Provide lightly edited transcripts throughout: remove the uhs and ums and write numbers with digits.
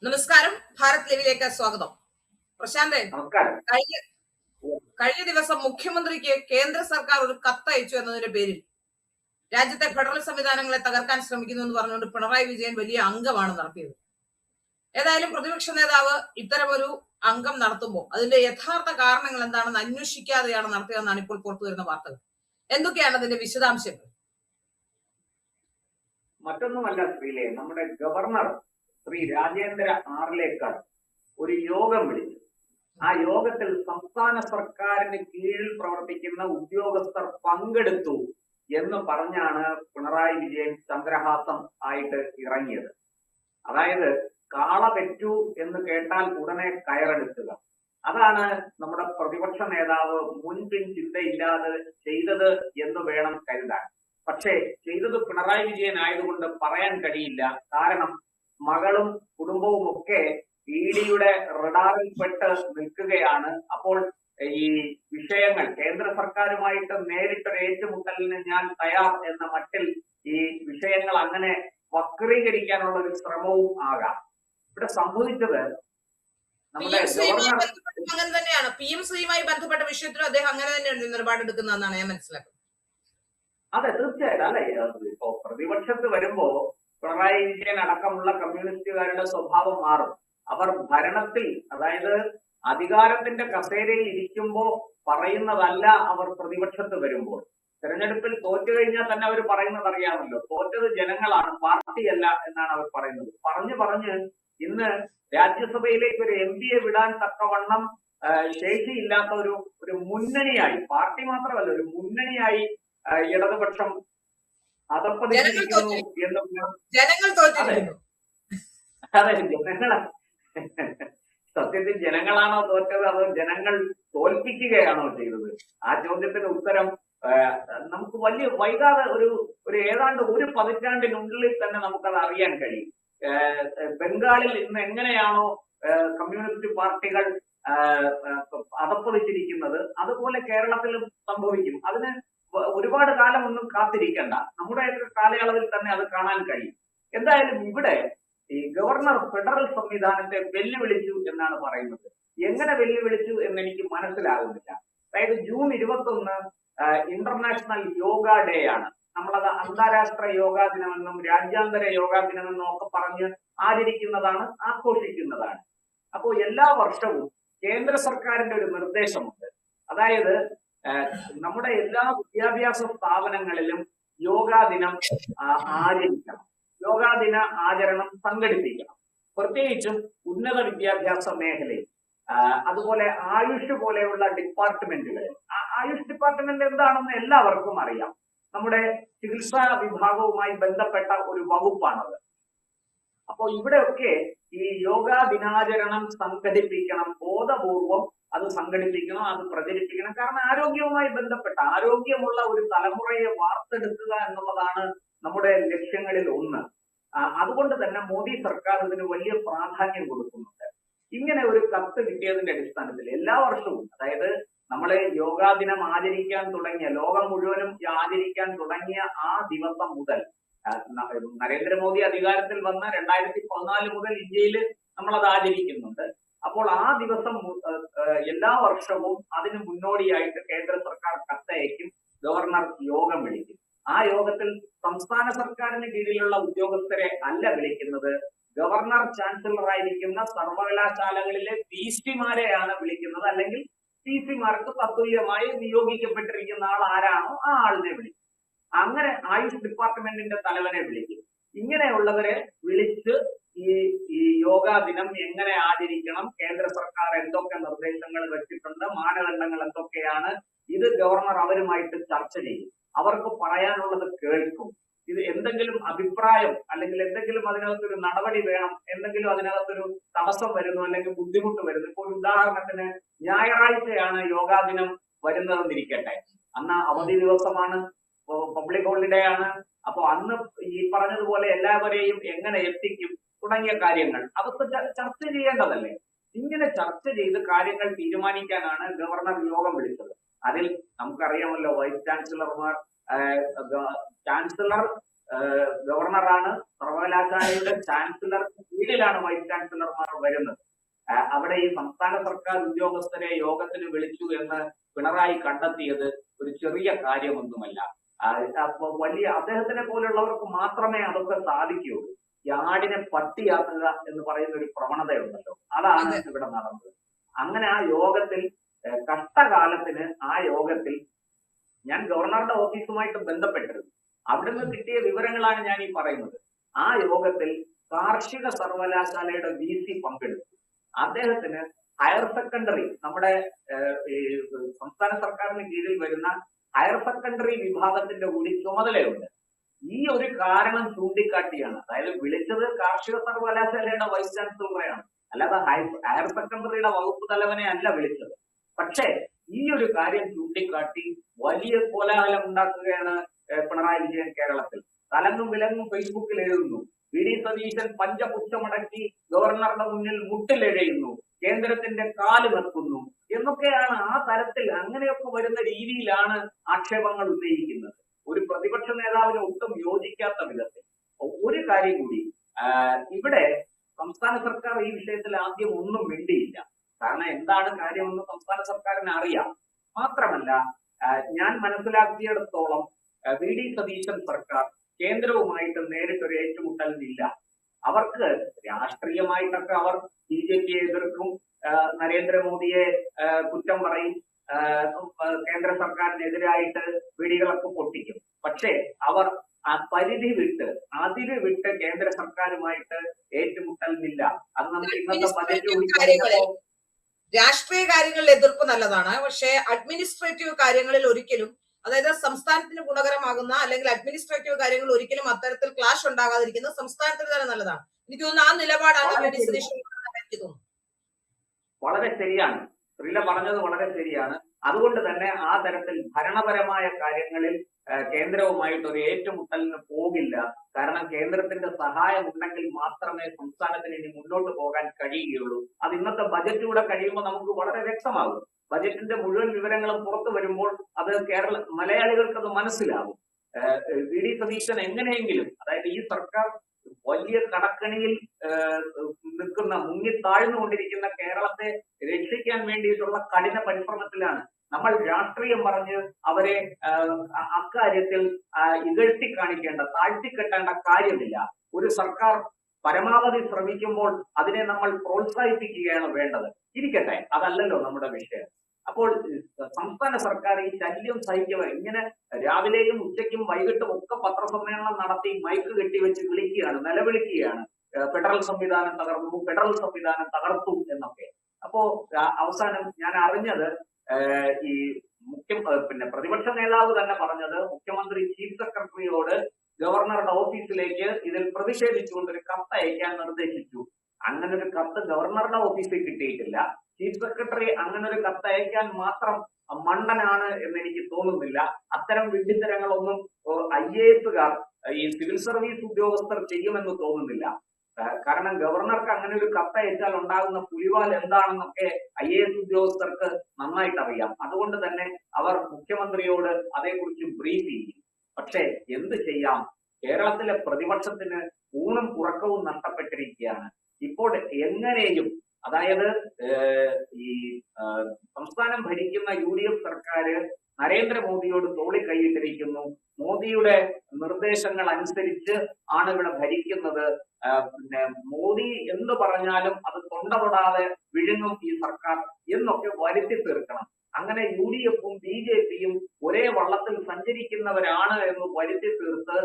നമസ്കാരം. ഭാരത് ലൈവിലേക്ക് സ്വാഗതം. പ്രശാന്തേ, നമസ്കാരം. കഴിഞ്ഞ കഴിഞ്ഞ ദിവസം മുഖ്യമന്ത്രിക്ക് കേന്ദ്ര സർക്കാർ ഒരു കത്തയച്ചു എന്നതിന്റെ പേരിൽ രാജ്യത്തെ ഫെഡറൽ സംവിധാനങ്ങളെ തകർക്കാൻ ശ്രമിക്കുന്നു എന്ന് പറഞ്ഞുകൊണ്ട് പിണറായി വിജയൻ വലിയ അംഗമാണ് നടത്തിയത്. ഏതായാലും പ്രതിപക്ഷ നേതാവ് ഇത്തരമൊരു അംഗം നടത്തുമ്പോൾ അതിന്റെ യഥാർത്ഥ കാരണങ്ങൾ എന്താണെന്ന് അന്വേഷിക്കാതെയാണ് നടത്തിയതെന്നാണ് ഇപ്പോൾ പുറത്തുവരുന്ന വാർത്തകൾ. എന്തൊക്കെയാണ് അതിന്റെ വിശദാംശങ്ങൾ? മറ്റൊന്നുമല്ല ശ്രീലേ, നമ്മുടെ ഗവർണർ ശ്രീ രാജേന്ദ്ര ആർലേക്കർ ഒരു യോഗം വിളിച്ചു. ആ യോഗത്തിൽ സംസ്ഥാന സർക്കാരിന് കീഴിൽ പ്രവർത്തിക്കുന്ന ഉദ്യോഗസ്ഥർ പങ്കെടുത്തു എന്ന് പറഞ്ഞാണ് പിണറായി വിജയൻ ചന്ദ്രഹാസം ആയിട്ട് ഇറങ്ങിയത്. അതായത് കാള പെറ്റു എന്ന് കേട്ടാൽ ഉടനെ കയറെടുക്കുക. അതാണ് നമ്മുടെ പ്രതിപക്ഷ നേതാവ് മുൻപിൻ ചിന്തയില്ലാതെ ചെയ്തത് എന്ന് വേണം കരുതാൻ. പക്ഷേ ചെയ്തത് പിണറായി വിജയൻ ആയതുകൊണ്ട് പറയാൻ കഴിയില്ല. കാരണം മകളും കുടുംബവും ഒക്കെ ഇഡിയുടെ റഡാറിൽപ്പെട്ട് നിൽക്കുകയാണ്. അപ്പോൾ ഈ വിഷയങ്ങൾ കേന്ദ്ര സർക്കാരുമായിട്ട് നേരിട്ടൊരു ഏറ്റുമുട്ടലിന് ഞാൻ തയ്യാർ എന്ന മട്ടിൽ ഈ വിഷയങ്ങൾ അങ്ങനെ വക്രീകരിക്കാനുള്ള ഒരു ശ്രമവും ആകാം. ഇവിടെ സംഭവിച്ചത് നമ്മുടെ ഗവർണർ അങ്ങനെ തന്നെയാണ്. PMCയുമായി ബന്ധപ്പെട്ട വിഷയത്തിലും അദ്ദേഹം അങ്ങനെ തന്നെയാണ് നിലപാടെടുക്കുന്നതെന്നാണ് ഞാൻ മനസ്സിലാക്കുന്നത്. അതെ, തീർച്ചയായിട്ടും. അല്ലെ, ഇപ്പോ പ്രതിപക്ഷത്ത് വരുമ്പോ പിണറായി വിജയൻ അടക്കമുള്ള കമ്മ്യൂണിസ്റ്റുകാരുടെ സ്വഭാവം മാറും. അവർ ഭരണത്തിൽ, അതായത് അധികാരത്തിന്റെ കസേരയിൽ ഇരിക്കുമ്പോ പറയുന്നതല്ല അവർ പ്രതിപക്ഷത്ത് വരുമ്പോൾ. തെരഞ്ഞെടുപ്പിൽ തോറ്റു കഴിഞ്ഞാൽ തന്നെ അവർ പറയുന്നത് അറിയാമല്ലോ, തോറ്റത് ജനങ്ങളാണ്, പാർട്ടിയല്ല എന്നാണ് അവർ പറയുന്നത്. പറഞ്ഞ് ഇന്ന് രാജ്യസഭയിലേക്ക് ഒരു MP വിടാൻ തക്കവണ്ണം ശേഷിയില്ലാത്ത ഒരു മുന്നണിയായി, പാർട്ടി മാത്രമല്ല ഒരു മുന്നണിയായി ഇടതുപക്ഷം അതപ്പതിച്ചിരിക്കുന്നു എന്ന്. അതെ, സത്യത്തിൽ ജനങ്ങളാണോ തോറ്റത് അതോ ജനങ്ങൾ തോൽപ്പിക്കുകയാണോ ചെയ്തത്? ആ ചോദ്യത്തിന് ഉത്തരം നമുക്ക് വലിയ വൈകാതെ ഒരു ഏതാണ്ട് ഒരു പതിറ്റാണ്ടിനുള്ളിൽ തന്നെ നമുക്കത് അറിയാൻ കഴിയും. ബംഗാളിൽ ഇന്ന് എങ്ങനെയാണോ കമ്മ്യൂണിസ്റ്റ് പാർട്ടികൾ അതപ്പതിച്ചിരിക്കുന്നത് അതുപോലെ കേരളത്തിലും സംഭവിക്കും. അതിന് ഒരുപാട് കാലം ഒന്നും കാത്തിരിക്കേണ്ട, നമ്മുടെ കാലയളവിൽ തന്നെ അത് കാണാൻ കഴിയും. എന്തായാലും ഇവിടെ ഈ ഗവർണർ ഫെഡറൽ സംവിധാനത്തെ വെല്ലുവിളിച്ചു എന്നാണ് പറയുന്നത്. എങ്ങനെ വെല്ലുവിളിച്ചു എന്ന് എനിക്ക് മനസ്സിലാകുന്നില്ല. അതായത് ജൂൺ 21 ഇന്റർനാഷണൽ യോഗ ഡേ ആണ്. നമ്മളത് അന്താരാഷ്ട്ര യോഗാ ദിനമെന്നും രാജ്യാന്തര യോഗാ ദിനമെന്നും ഒക്കെ പറഞ്ഞ് ആചരിക്കുന്നതാണ്, ആഘോഷിക്കുന്നതാണ്. അപ്പോൾ എല്ലാ വർഷവും കേന്ദ്ര സർക്കാരിന്റെ ഒരു നിർദ്ദേശമുണ്ട്. അതായത് നമ്മുടെ എല്ലാ വിദ്യാഭ്യാസ സ്ഥാപനങ്ങളിലും യോഗാ ദിനം ആചരിക്കണം, യോഗാ ദിന ആചരണം സംഘടിപ്പിക്കണം. പ്രത്യേകിച്ചും ഉന്നത വിദ്യാഭ്യാസ മേഖലയിൽ, അതുപോലെ ആയുഷ് പോലെയുള്ള ഡിപ്പാർട്ട്മെന്റുകളിൽ. ആയുഷ് ഡിപ്പാർട്ട്മെന്റ് എന്താണെന്ന് എല്ലാവർക്കും അറിയാം. നമ്മുടെ ചികിത്സാ വിഭാഗവുമായി ബന്ധപ്പെട്ട ഒരു വകുപ്പാണത്. അപ്പോൾ ഇവിടെയൊക്കെ ഈ യോഗാ ദിനാചരണം സംഘടിപ്പിക്കണം, ബോധപൂർവം അത് സംഘടിപ്പിക്കണം, അത് പ്രചരിപ്പിക്കണം. കാരണം ആരോഗ്യവുമായി ബന്ധപ്പെട്ട ആരോഗ്യമുള്ള ഒരു തലമുറയെ വാർത്തെടുക്കുക എന്നുള്ളതാണ് നമ്മുടെ ലക്ഷ്യങ്ങളിൽ ഒന്ന്. അതുകൊണ്ട് തന്നെ മോദി സർക്കാർ ഇതിന് വലിയ പ്രാധാന്യം കൊടുക്കുന്നുണ്ട്. ഇങ്ങനെ ഒരു കത്ത് കിട്ടിയതിന്റെ അടിസ്ഥാനത്തിൽ എല്ലാ വർഷവും, അതായത് നമ്മളെ യോഗാ ദിനം ആചരിക്കാൻ തുടങ്ങിയ, ലോകം മുഴുവനും ആചരിക്കാൻ തുടങ്ങിയ ആ ദിവസം മുതൽ, നരേന്ദ്രമോദി അധികാരത്തിൽ വന്ന 2014 മുതൽ ഇന്ത്യയിൽ നമ്മളത് ആചരിക്കുന്നുണ്ട്. അപ്പോൾ ആ ദിവസം എല്ലാ വർഷവും അതിന് മുന്നോടിയായിട്ട് കേന്ദ്ര സർക്കാർ കത്തയക്കും, ഗവർണർ യോഗം വിളിക്കും. ആ യോഗത്തിൽ സംസ്ഥാന സർക്കാരിന് കീഴിലുള്ള ഉദ്യോഗസ്ഥരെ അല്ല വിളിക്കുന്നത്, ഗവർണർ ചാൻസലർ ആയിരിക്കുന്ന സർവകലാശാലകളിലെ VC-മാരെയാണ് വിളിക്കുന്നത്. അല്ലെങ്കിൽ CC-മാർക്ക് തത്തുല്യമായി നിയോഗിക്കപ്പെട്ടിരിക്കുന്ന ആൾ ആരാണോ ആ ആളിനെ വിളിക്കും. അങ്ങനെ ആയുഷ് ഡിപ്പാർട്ട്മെന്റിന്റെ തലവനെ വിളിക്കും. ഇങ്ങനെയുള്ളവരെ വിളിച്ച് ഈ യോഗാ ദിനം എങ്ങനെ ആചരിക്കണം, കേന്ദ്ര സർക്കാർ എന്തൊക്കെ നിർദ്ദേശങ്ങൾ വെച്ചിട്ടുണ്ട്, മാനദണ്ഡങ്ങൾ എന്തൊക്കെയാണ്, ഇത് ഗവർണർ അവരുമായിട്ട് ചർച്ച ചെയ്യും. അവർക്ക് പറയാനുള്ളത് കേൾക്കും. ഇത് എന്തെങ്കിലും അഭിപ്രായം അല്ലെങ്കിൽ എന്തെങ്കിലും അതിനകത്തൊരു നടപടി വേണം, എന്തെങ്കിലും അതിനകത്തൊരു തടസ്സം വരുന്നു അല്ലെങ്കിൽ ബുദ്ധിമുട്ട് വരുന്നു. ഇപ്പോൾ ഉദാഹരണത്തിന് ഞായറാഴ്ചയാണ് യോഗാ ദിനം വരുന്നതെന്നിരിക്കട്ടെ, അന്ന് അവധി ദിവസമാണ്, പബ്ലിക് ഹോളിഡേ ആണ്. അപ്പൊ അന്ന് ഈ പറഞ്ഞതുപോലെ എല്ലാവരെയും എങ്ങനെ എത്തിക്കും തുടങ്ങിയ കാര്യങ്ങൾ അതൊക്കെ ചർച്ച ചെയ്യേണ്ടതല്ലേ. ഇങ്ങനെ ചർച്ച ചെയ്ത് കാര്യങ്ങൾ തീരുമാനിക്കാനാണ് ഗവർണർ യോഗം വിളിച്ചത്. അതിൽ നമുക്കറിയാമല്ലോ, വൈസ് ചാൻസലർമാർ, ചാൻസലർ ഗവർണറാണ്, സർവകലാശാലയുടെ ചാൻസലർക്ക് കീഴിലാണ് വൈസ് ചാൻസലർമാർ വരുന്നത്. അവിടെ ഈ സംസ്ഥാന സർക്കാർ ഉദ്യോഗസ്ഥരെ യോഗത്തിന് വിളിച്ചു എന്ന് പിണറായി കണ്ടെത്തിയത് ഒരു ചെറിയ കാര്യമൊന്നുമല്ല. വലിയ അദ്ദേഹത്തിനെ പോലുള്ളവർക്ക് മാത്രമേ അതൊക്കെ സാധിക്കുകയുള്ളൂ. ആടിനെ പട്ടിയാക്കുക എന്ന് പറയുന്ന ഒരു പ്രവണതയുണ്ടല്ലോ, അതാണ് ഇവിടെ നടന്നത്. അങ്ങനെ ആ യോഗത്തിൽ കഷ്ടകാലത്തിന് ആ യോഗത്തിൽ ഞാൻ ഗവർണറുടെ ഓഫീസുമായിട്ട് ബന്ധപ്പെട്ടിരുന്നു. അവിടുന്ന് കിട്ടിയ വിവരങ്ങളാണ് ഞാൻ ഈ പറയുന്നത്. ആ യോഗത്തിൽ കാർഷിക സർവകലാശാലയുടെ VC പങ്കെടുത്തു. അദ്ദേഹത്തിന് ഹയർ സെക്കൻഡറി, നമ്മുടെ സംസ്ഥാന സർക്കാരിന് കീഴിൽ വരുന്ന ഹയർ സെക്കൻഡറി വിഭാഗത്തിന്റെ കൂടി ചുമതലയുണ്ട്. ഈ ഒരു കാരണം ചൂണ്ടിക്കാട്ടിയാണ്, അതായത് വിളിച്ചത് കാർഷിക സർവകലാശാലയുടെ വൈസ് ചാൻസലറെയാണ്, അല്ലാതെ ഹയർ സെക്കൻഡറിയുടെ വകുപ്പ് തലവനെ അല്ല വിളിച്ചത്. പക്ഷേ ഈ ഒരു കാര്യം ചൂണ്ടിക്കാട്ടി വലിയ കോലാഹലം ഉണ്ടാക്കുകയാണ് പിണറായി വിജയൻ കേരളത്തിൽ. തലങ്ങും വിലങ്ങും ഫേസ്ബുക്കിൽ എഴുതുന്നു, VD സതീശൻ പഞ്ചപുച്ഛമടക്കി ഗവർണറുടെ മുന്നിൽ മുട്ടിലെഴയുന്നു, കേന്ദ്രത്തിന്റെ കാല് നിർത്തുന്നു എന്നൊക്കെയാണ് ആ തരത്തിൽ, അങ്ങനെയൊക്കെ വരുന്ന രീതിയിലാണ് ആക്ഷേപങ്ങൾ ഉന്നയിക്കുന്നത്. ഒരു പ്രതിപക്ഷ നേതാവിന് ഒട്ടും യോജിക്കാത്ത വിധത്തിൽ. ഒരു കാര്യം കൂടി, ഇവിടെ സംസ്ഥാന സർക്കാർ ഈ വിഷയത്തിൽ ആദ്യം ഒന്നും മിണ്ടിയില്ല. കാരണം എന്താണ് കാര്യമെന്ന് സംസ്ഥാന സർക്കാരിന് അറിയാം. മാത്രമല്ല, ഞാൻ മനസ്സിലാക്കിയിടത്തോളം VD സതീശൻ സർക്കാർ കേന്ദ്രവുമായിട്ട് നേരിട്ടൊരു ഏറ്റുമുട്ടലിനില്ല. അവർക്ക് രാഷ്ട്രീയമായിട്ടൊക്കെ അവർ BJPയെ എതിർക്കും, നരേന്ദ്രമോദിയെ കുറ്റം പറയും, കേന്ദ്ര സർക്കാരിനെതിരായിട്ട് വെടികളൊക്കെ പൊട്ടിക്കും. പക്ഷേ അവർ ആ പരിധി വിട്ട്, അതിര് വിട്ട് കേന്ദ്ര സർക്കാരുമായിട്ട് ഏറ്റുമുട്ടലിനില്ല. അത് നമുക്ക് ഇന്നത്തെ ബജറ്റ് രാഷ്ട്രീയ കാര്യങ്ങളിൽ എതിർപ്പ് നല്ലതാണ്. പക്ഷേ അഡ്മിനിസ്ട്രേറ്റീവ് കാര്യങ്ങളിൽ ഒരിക്കലും, അതായത് സംസ്ഥാനത്തിന് ഗുണകരമാകുന്ന അല്ലെങ്കിൽ അഡ്മിനിസ്ട്രേറ്റീവ് കാര്യങ്ങൾ ഒരിക്കലും അത്തരത്തിൽ ക്ലാഷ് ഉണ്ടാകാതിരിക്കുന്നത് സംസ്ഥാനത്തിന് തന്നെ നല്ലതാണ്. എനിക്ക് തോന്നുന്നു ആ നിലപാടാണ് VD സതീശൻ എനിക്ക് തോന്നുന്നു. വളരെ ശരിയാണ്, ശ്രീല പറഞ്ഞത് വളരെ ശരിയാണ്. അതുകൊണ്ട് തന്നെ ആ തരത്തിൽ ഭരണപരമായ കാര്യങ്ങളിൽ കേന്ദ്രവുമായിട്ട് ഒരു ഏറ്റുമുട്ടലിന് പോകില്ല. കാരണം കേന്ദ്രത്തിന്റെ സഹായം ഉണ്ടെങ്കിൽ മാത്രമേ സംസ്ഥാനത്തിന് ഇനി മുന്നോട്ട് പോകാൻ കഴിയുകയുള്ളൂ. അത് ഇന്നത്തെ ബജറ്റിലൂടെ കഴിയുമ്പോൾ നമുക്ക് വളരെ വ്യക്തമാകും. ബജറ്റിന്റെ മുഴുവൻ വിവരങ്ങളും പുറത്തു വരുമ്പോൾ അത് മലയാളികൾക്ക് അത് മനസ്സിലാകും. VD സതീശൻ എങ്ങനെയെങ്കിലും, അതായത് ഈ സർക്കാർ വലിയ കടക്കണിയിൽ നിൽക്കുന്ന, മുങ്ങി താഴ്ന്നുകൊണ്ടിരിക്കുന്ന കേരളത്തെ രക്ഷിക്കാൻ വേണ്ടിയിട്ടുള്ള കഠിന പരിശ്രമത്തിലാണ്. നമ്മൾ രാഷ്ട്രീയം പറഞ്ഞ് അവരെ അക്കാര്യത്തിൽ ഇകഴ്ത്തി കാണിക്കേണ്ട, താഴ്ത്തിക്കെട്ടേണ്ട കാര്യമില്ല. ഒരു സർക്കാർ പരമാവധി ശ്രമിക്കുമ്പോൾ അതിനെ നമ്മൾ പ്രോത്സാഹിപ്പിക്കുകയാണ് വേണ്ടത്. ഇരിക്കട്ടെ, അതല്ലല്ലോ നമ്മുടെ വിഷയം. അപ്പോൾ സംസ്ഥാന സർക്കാർ ഈ ശല്യം സഹിക്കുക, ഇങ്ങനെ രാവിലെയും ഉച്ചയ്ക്കും വൈകിട്ടും ഒക്കെ പത്രസമ്മേളനം നടത്തി മൈക്ക് കെട്ടിവെച്ച് വിളിക്കുകയാണ്, നിലവിളിക്കുകയാണ്, ഫെഡറൽ സംവിധാനം തകർന്നു, ഫെഡറൽ സംവിധാനം തകർത്തു എന്നൊക്കെ. അപ്പോ അവസാനം ഞാൻ അറിഞ്ഞത്, ഈ പ്രതിപക്ഷ നേതാവ് തന്നെ പറഞ്ഞത്, മുഖ്യമന്ത്രി ചീഫ് സെക്രട്ടറിയോട് ഗവർണറുടെ ഓഫീസിലേക്ക് ഇതിൽ പ്രതിഷേധിച്ചുകൊണ്ട് ഒരു കത്ത് അയക്കാൻ നിർദ്ദേശിച്ചു. അങ്ങനെ ഒരു കത്ത് ഗവർണറുടെ ഓഫീസിൽ കിട്ടിയിട്ടില്ല. ചീഫ് സെക്രട്ടറി അങ്ങനെ ഒരു കത്ത് അയക്കാൻ മാത്രം മണ്ടനാണ് എന്ന് എനിക്ക് തോന്നുന്നില്ല. അത്തരം വിഡ്ഢിത്തരങ്ങളൊന്നും IAS-കാർ, ഈ സിവിൽ സർവീസ് ഉദ്യോഗസ്ഥർ ചെയ്യുമെന്ന് തോന്നുന്നില്ല. കാരണം ഗവർണർക്ക് അങ്ങനെ ഒരു കത്തയച്ചാൽ ഉണ്ടാകുന്ന പുലിവാൽ എന്താണെന്നൊക്കെ IAS ഉദ്യോഗസ്ഥർക്ക് നന്നായിട്ട് അറിയാം. അതുകൊണ്ട് തന്നെ അവർ മുഖ്യമന്ത്രിയോട് അതേക്കുറിച്ച് ബ്രീഫ് ചെയ്യും. പക്ഷേ എന്ത് ചെയ്യാം, കേരളത്തിലെ പ്രതിപക്ഷത്തിന് ഊണും ഉറക്കവും നഷ്ടപ്പെട്ടിരിക്കുകയാണ്. ഇപ്പോൾ എങ്ങനെയും, അതായത് ഈ സംസ്ഥാനം ഭരിക്കുന്ന UDF സർക്കാർ നരേന്ദ്രമോദിയോട് തോളി കൈയിട്ടിരിക്കുന്നു. മോദിയുടെ നിർദ്ദേശങ്ങൾ അനുസരിച്ച് ആണ് ഇവിടെ ഭരിക്കുന്നത്. മോദി എന്ത് പറഞ്ഞാലും അത് തൊണ്ട തൊടാതെ വിഴുങ്ങും ഈ സർക്കാർ എന്നൊക്കെ വരുത്തി തീർക്കണം. അങ്ങനെ UDF-ഉം BJP-യും ഒരേ വള്ളത്തിൽ സഞ്ചരിക്കുന്നവരാണ് എന്ന് വരുത്തി തീർത്ത്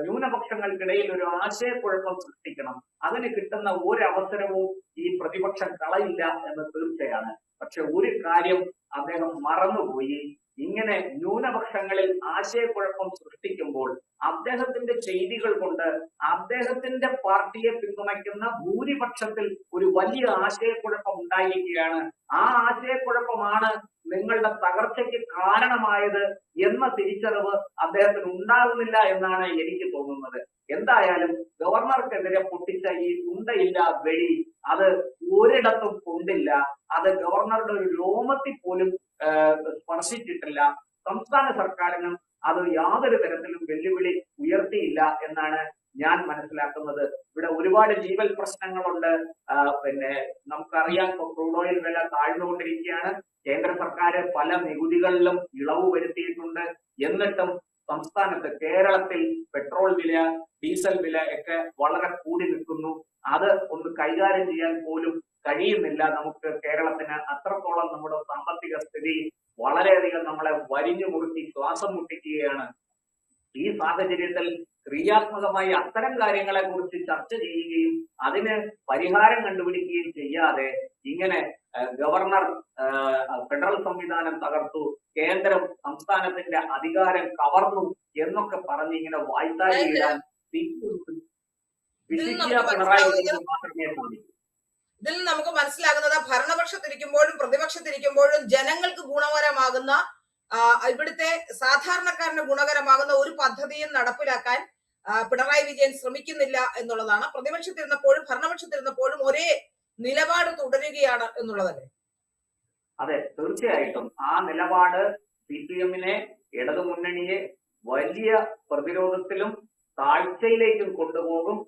ന്യൂനപക്ഷങ്ങൾക്കിടയിൽ ഒരു ആശയക്കുഴപ്പം സൃഷ്ടിക്കണം. അതിന് കിട്ടുന്ന ഒരവസരവും ഈ പ്രതിപക്ഷം കളയില്ല എന്ന് തീർച്ചയാണ്. പക്ഷെ ഒരു കാര്യം അദ്ദേഹം മറന്നുപോയി. ഇങ്ങനെ ന്യൂനപക്ഷങ്ങളിൽ ആശയക്കുഴപ്പം സൃഷ്ടിക്കുമ്പോൾ അദ്ദേഹത്തിന്റെ ചെയ്തികൾ കൊണ്ട് അദ്ദേഹത്തിന്റെ പാർട്ടിയെ പിന്തുണയ്ക്കുന്ന ഭൂരിപക്ഷത്തിൽ ഒരു വലിയ ആശയക്കുഴപ്പം ഉണ്ടായിരിക്കുകയാണ്. ആ ആശയക്കുഴപ്പമാണ് നിങ്ങളുടെ തകർച്ചയ്ക്ക് കാരണമായത് എന്ന തിരിച്ചറിവ് അദ്ദേഹത്തിന് ഉണ്ടാകുന്നില്ല എന്നാണ് എനിക്ക് തോന്നുന്നത്. എന്തായാലും ഗവർണർക്കെതിരെ പൊട്ടിച്ച ഈ ഉണ്ടയില്ല വെടി അത് ഒരിടത്തും കൊണ്ടില്ല. അത് ഗവർണറുടെ ഒരു രോമത്തിൽ പോലും സ്പർശിച്ചിട്ടില്ല. സംസ്ഥാന സർക്കാരിനും അത് യാതൊരു തരത്തിലും വെല്ലുവിളി ഉയർത്തിയില്ല എന്നാണ് ഞാൻ മനസ്സിലാക്കുന്നത്. ഇവിടെ ഒരുപാട് ജീവൽ പ്രശ്നങ്ങളുണ്ട്. പിന്നെ നമുക്കറിയാം, ക്രൂഡ് ഓയിൽ വില താഴ്ന്നുകൊണ്ടിരിക്കുകയാണ്. കേന്ദ്ര സർക്കാർ പല നികുതികളിലും ഇളവ് വരുത്തിയിട്ടുണ്ട്. എന്നിട്ടും സംസ്ഥാനത്ത്, കേരളത്തിൽ പെട്രോൾ വില, ഡീസൽ വില ഒക്കെ വളരെ കൂടി നിൽക്കുന്നു. അത് ഒന്ന് കൈകാര്യം ചെയ്യാൻ പോലും കഴിയുന്നില്ല നമുക്ക്. കേരളത്തിന് അത്രത്തോളം നമ്മുടെ സാമ്പത്തിക സ്ഥിതി വളരെയധികം നമ്മളെ വരിഞ്ഞു മുറുക്കി ശ്വാസം മുട്ടിക്കുകയാണ്. ഈ സാഹചര്യത്തിൽ ക്രിയാത്മകമായി അത്തരം കാര്യങ്ങളെ കുറിച്ച് ചർച്ച ചെയ്യുകയും അതിന് പരിഹാരം കണ്ടുപിടിക്കുകയും ചെയ്യാതെ ഇങ്ങനെ ഗവർണർ ഫെഡറൽ സംവിധാനം തകർത്തു, കേന്ദ്രം സംസ്ഥാനത്തിന്റെ അധികാരം കവർന്നു എന്നൊക്കെ പറഞ്ഞ് ഇങ്ങനെ വായ്ത്താരിയിടാൻ വിശിഷ്യ പിണറായി വിജയൻ മാത്രമേ സാധിക്കൂ. ഇതിൽ നമുക്ക് മനസ്സിലാകുന്നത് ഭരണപക്ഷത്തിരിക്കുമ്പോഴും പ്രതിപക്ഷത്തിരിക്കുമ്പോഴും ജനങ്ങൾക്ക് ഗുണകരമാകുന്ന, ഇവിടുത്തെ സാധാരണക്കാരന് ഗുണകരമാകുന്ന ഒരു പദ്ധതിയും നടപ്പിലാക്കാൻ പിണറായി വിജയൻ ശ്രമിക്കുന്നില്ല എന്നുള്ളതാണ്. പ്രതിപക്ഷത്തിരുന്നപ്പോഴും ഭരണപക്ഷത്തിരുന്നപ്പോഴും ഒരേ നിലപാട് തുടരുകയാണ് എന്നുള്ളതല്ലേ? അതെ, തീർച്ചയായിട്ടും ആ നിലപാട് CPM-നെ, ഇടതുമുന്നണിയെ വലിയ പ്രതിരോധത്തിലും താഴ്ചയിലേക്കും കൊണ്ടുപോകും.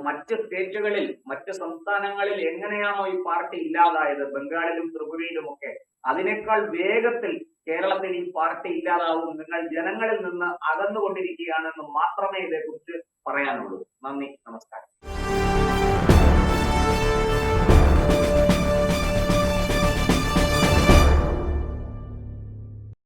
മറ്റ് സ്റ്റേറ്റുകളിൽ, മറ്റ് സംസ്ഥാനങ്ങളിൽ എങ്ങനെയാണോ ഈ പാർട്ടി ഇല്ലാതായത്, ബംഗാളിലും ത്രിപുരയിലും ഒക്കെ, അതിനേക്കാൾ വേഗത്തിൽ കേരളത്തിൽ ഈ പാർട്ടി ഇല്ലാതാവും. നിങ്ങൾ ജനങ്ങളിൽ നിന്ന് അകന്നുകൊണ്ടിരിക്കുകയാണെന്ന് മാത്രമേ ഇതേക്കുറിച്ച് പറയാനുള്ളൂ. നന്ദി, നമസ്കാരം.